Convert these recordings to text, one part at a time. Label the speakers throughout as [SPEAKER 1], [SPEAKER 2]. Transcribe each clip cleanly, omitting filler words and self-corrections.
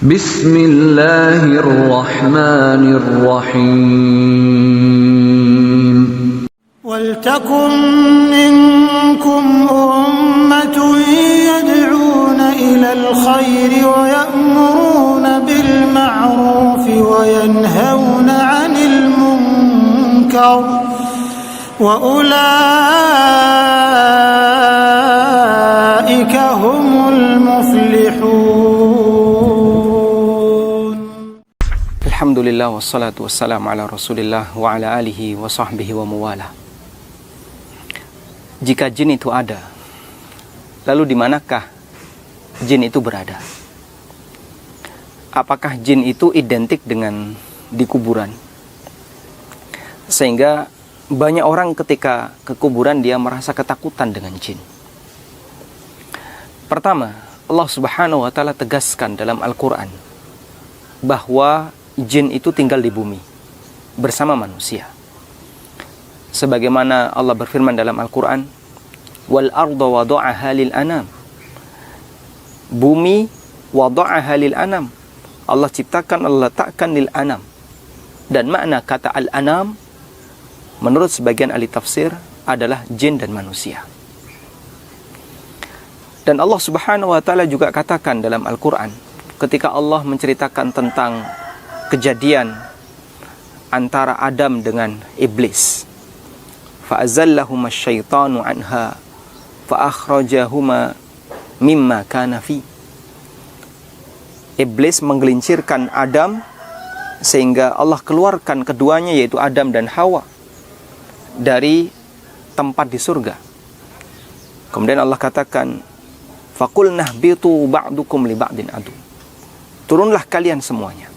[SPEAKER 1] Bismillahirrahmanirrahim.
[SPEAKER 2] وَلْتَكُنْ مِنْكُمْ أُمَّةٌ يَدْعُونَ إِلَى الْخَيْرِ وَيَأْمُرُونَ بِالْمَعْرُوفِ وَيَنْهَوْنَ عَنِ الْمُنْكَرِ وَأُولَئِكَ هُمُ الْمُفْلِحُونَ.
[SPEAKER 3] Alhamdulillah wassalatu wassalamu ala Rasulillah wa ala alihi wa sahbihi wa mawala. Jika jin itu ada, lalu di manakah jin itu berada? Apakah jin itu identik dengan di kuburan? Sehingga banyak orang ketika ke kuburan dia merasa ketakutan dengan jin. Pertama, Allah Subhanahu wa taala tegaskan dalam Al-Qur'an bahwa jin itu tinggal di bumi bersama manusia. Sebagaimana Allah berfirman dalam Al-Quran, wal arda wada'aha lil anam. Bumi wada'aha lil anam. Allah ciptakan, Allah letakkan lil anam. Dan makna kata al-anam menurut sebagian ahli tafsir adalah jin dan manusia. Dan Allah Subhanahu wa taala juga katakan dalam Al-Quran ketika Allah menceritakan tentang kejadian antara Adam dengan iblis. Fa'azallahuma syaitanu anha fa'akhrajahuma mimma kana fi. Iblis menggelincirkan Adam sehingga Allah keluarkan keduanya, yaitu Adam dan Hawa, dari tempat di surga. Kemudian Allah katakan, faqulnah bitu ba'dukum li ba'din adu. Turunlah kalian semuanya.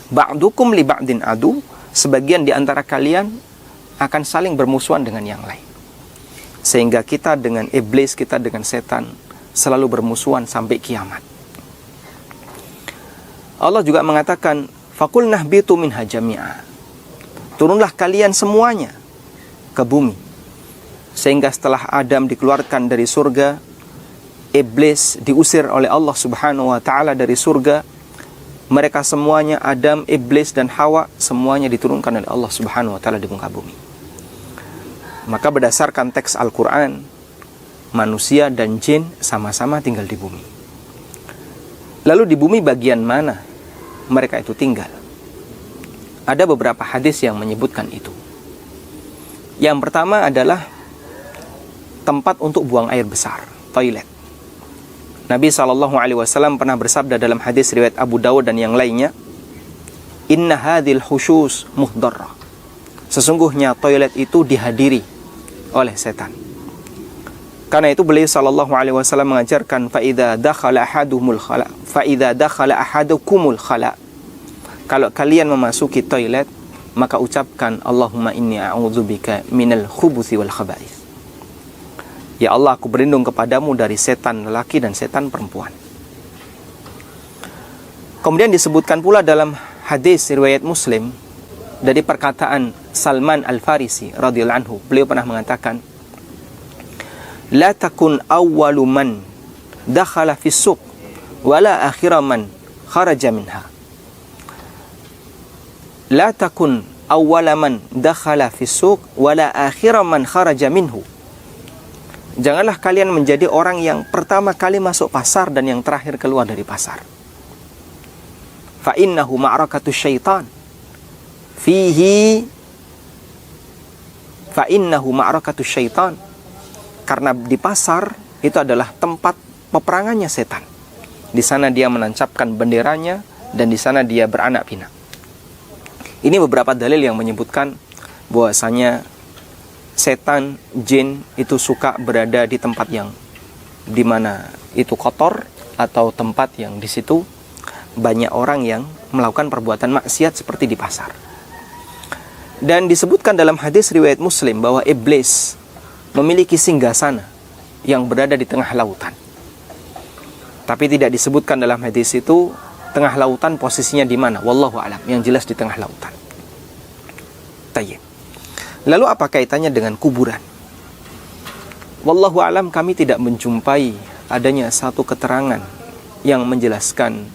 [SPEAKER 3] Ba'dukum li ba'din adu, sebagian di antara kalian akan saling bermusuhan dengan yang lain. Sehingga kita dengan iblis, kita dengan setan selalu bermusuhan sampai kiamat. Allah juga mengatakan, faqulnah bitu minha jami'a. Turunlah kalian semuanya ke bumi. Sehingga setelah Adam dikeluarkan dari surga, iblis diusir oleh Allah Subhanahu wa taala dari surga. Mereka semuanya, Adam, iblis, dan Hawa, semuanya diturunkan oleh Allah Subhanahu wa taala di muka bumi. Maka berdasarkan teks Al-Quran, manusia dan jin sama-sama tinggal di bumi. Lalu di bumi bagian mana mereka itu tinggal? Ada beberapa hadis yang menyebutkan itu. Yang pertama adalah tempat untuk buang air besar, toilet. Nabi SAW pernah bersabda dalam hadis riwayat Abu Dawud dan yang lainnya, inna hadhil hushus muhdarrah. Sesungguhnya toilet itu dihadiri oleh setan. Karena itu beliau SAW mengajarkan, fa'idha dakhala ahadukumul khala. Kalau kalian memasuki toilet, maka ucapkan, Allahumma inni a'udzubika minal khubuthi wal khaba'ith. Ya Allah, aku berlindung kepadamu dari setan lelaki dan setan perempuan. Kemudian disebutkan pula dalam hadis riwayat Muslim dari perkataan Salman Al-Farisi radhiyallahu anhu. Beliau pernah mengatakan, la takun awwalu man dakhala fis suq wala akhira man kharaja minha. La takun awwala man dakhala fis suq wala akhira man kharaja minhu. Janganlah kalian menjadi orang yang pertama kali masuk pasar dan yang terakhir keluar dari pasar. Fa innahu ma'rakatu syaitan. Fa innahu ma'rakatu syaitan. Karena di pasar itu adalah tempat peperangannya setan. Di sana dia menancapkan benderanya dan di sana dia beranak pinak. Ini beberapa dalil yang menyebutkan bahwasanya setan, jin itu suka berada di tempat yang dimana itu kotor, atau tempat yang di situ banyak orang yang melakukan perbuatan maksiat seperti di pasar. Dan disebutkan dalam hadis riwayat Muslim bahwa iblis memiliki singgasana yang berada di tengah lautan. Tapi tidak disebutkan dalam hadis itu tengah lautan posisinya di mana. Wallahu a'lam. Yang jelas di tengah lautan. Tayyib. Lalu apa kaitannya dengan kuburan? Wallahu a'lam, kami tidak menjumpai adanya satu keterangan yang menjelaskan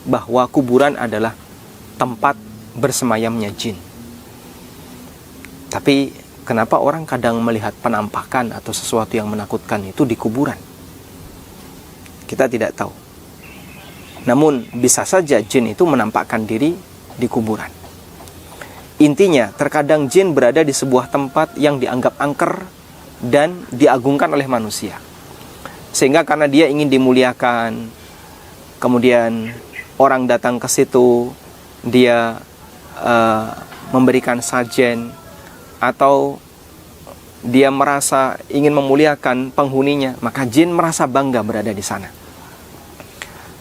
[SPEAKER 3] bahwa kuburan adalah tempat bersemayamnya jin. Tapi kenapa orang kadang melihat penampakan atau sesuatu yang menakutkan itu di kuburan? Kita tidak tahu. Namun bisa saja jin itu menampakkan diri di kuburan. Intinya, terkadang jin berada di sebuah tempat yang dianggap angker dan diagungkan oleh manusia. Sehingga karena dia ingin dimuliakan, kemudian orang datang ke situ, dia memberikan sajen, atau dia merasa ingin memuliakan penghuninya, maka jin merasa bangga berada di sana.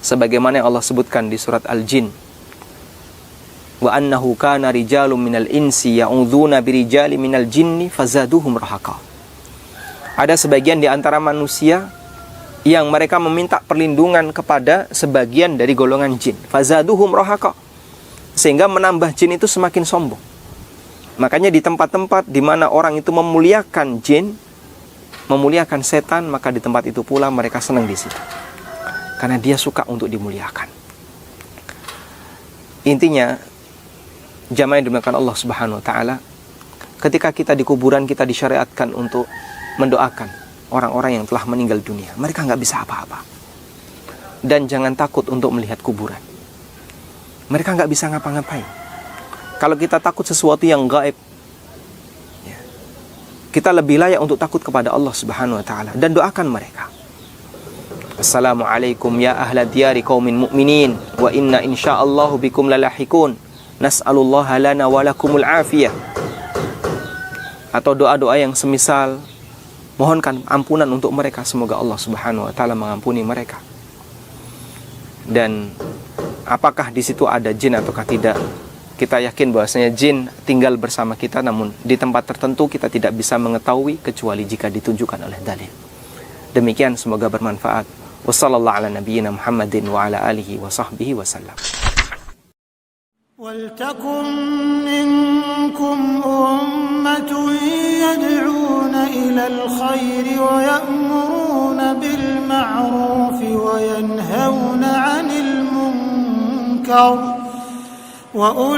[SPEAKER 3] Sebagaimana Allah sebutkan di surat Al-Jin, wa annahu kana rijalun minal insi ya'udzuuna birijali minal jinni fazaduhum rahaqa. Ada sebagian di antara manusia yang mereka meminta perlindungan kepada sebagian dari golongan jin, fazaduhum rahaqa, sehingga menambah jin itu semakin sombong. Makanya di tempat-tempat di mana orang itu memuliakan jin, memuliakan setan, maka di tempat itu pula mereka senang di situ. Karena dia suka untuk dimuliakan. Intinya, jamaah yang dimuliakan Allah Subhanahu wa taala, ketika kita di kuburan, kita disyariatkan untuk mendoakan orang-orang yang telah meninggal dunia. Mereka nggak bisa apa-apa. Dan jangan takut untuk melihat kuburan. Mereka nggak bisa ngapa-ngapain. Kalau kita takut sesuatu yang gaib, ya, kita lebih layak untuk takut kepada Allah Subhanahu wa taala dan doakan mereka. Assalamualaikum ya ahla diyari qaumin mu'minin wa inna insyaallahu bikum lalahikun. Nas'alullaha lana wa lakumul afiyah. Atau doa-doa yang semisal, mohonkan ampunan untuk mereka, semoga Allah Subhanahu wa taala mengampuni mereka. Dan apakah di situ ada jin ataukah tidak? Kita yakin bahwasanya jin tinggal bersama kita, namun di tempat tertentu kita tidak bisa mengetahui kecuali jika ditunjukkan oleh dalil. Demikian, semoga bermanfaat. Wassallallahu ala nabiyyina Muhammadin wa ala alihi wa sahbihi wasallam.
[SPEAKER 2] وَلْتَكُنْ مِنْكُمْ أُمَّةٌ يَدْعُونَ إِلَى الْخَيْرِ وَيَأْمُرُونَ بِالْمَعْرُوفِ وَيَنْهَوْنَ عَنِ الْمُنْكَرِ وَأُولَئِكَ